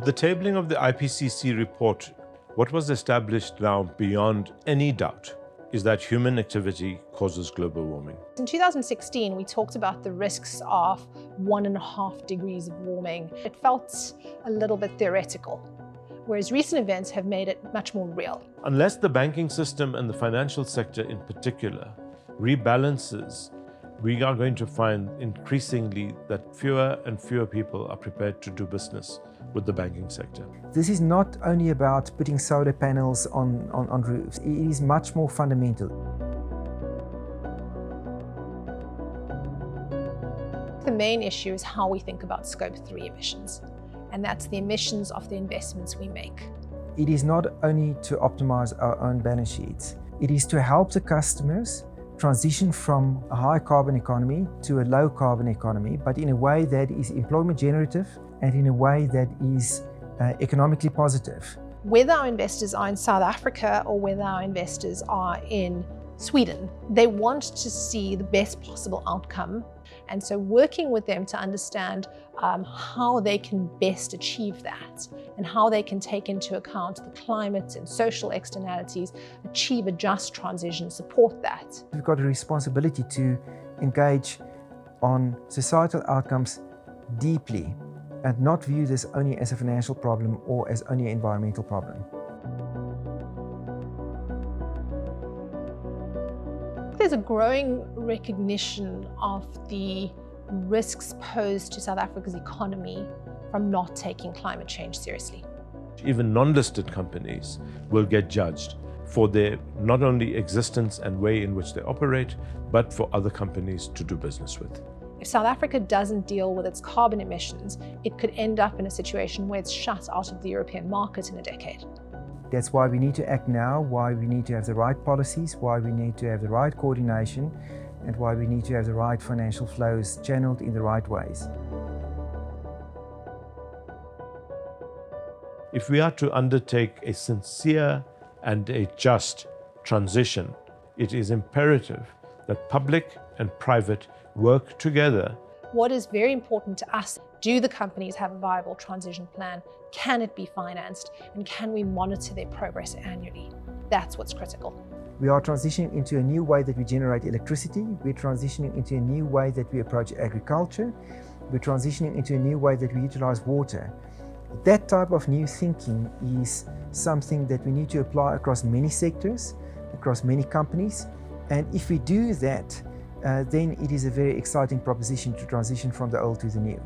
With the tabling of the IPCC report, what was established now beyond any doubt is that human activity causes global warming. In 2016, we talked about the risks of 1.5 degrees of warming. It felt a little bit theoretical, whereas recent events have made it much more real. Unless the banking system and the financial sector in particular rebalances, we are going to find increasingly that fewer and fewer people are prepared to do business with the banking sector. This is not only about putting solar panels on roofs. It is much more fundamental. The main issue is how we think about Scope 3 emissions, and that's the emissions of the investments we make. It is not only to optimize our own balance sheets. It is to help the customers transition from a high carbon economy to a low carbon economy, but in a way that is employment generative and in a way that is economically positive. Whether our investors are in South Africa or whether our investors are in Sweden, they want to see the best possible outcome. And so working with them to understand how they can best achieve that and how they can take into account the climate and social externalities, achieve a just transition, support that. We've got a responsibility to engage on societal outcomes deeply and not view this only as a financial problem or as only an environmental problem. There's a growing recognition of the risks posed to South Africa's economy from not taking climate change seriously. Even non-listed companies will get judged for their not only existence and way in which they operate, but for other companies to do business with. If South Africa doesn't deal with its carbon emissions, it could end up in a situation where it's shut out of the European market in a decade. That's why we need to act now, why we need to have the right policies, why we need to have the right coordination, and why we need to have the right financial flows channeled in the right ways. If we are to undertake a sincere and a just transition, it is imperative that public and private work together. What is very important to us, do the companies have a viable transition plan? Can it be financed? And can we monitor their progress annually? That's what's critical. We are transitioning into a new way that we generate electricity. We're transitioning into a new way that we approach agriculture. We're transitioning into a new way that we utilize water. That type of new thinking is something that we need to apply across many sectors, across many companies. And if we do that, then it is a very exciting proposition to transition from the old to the new.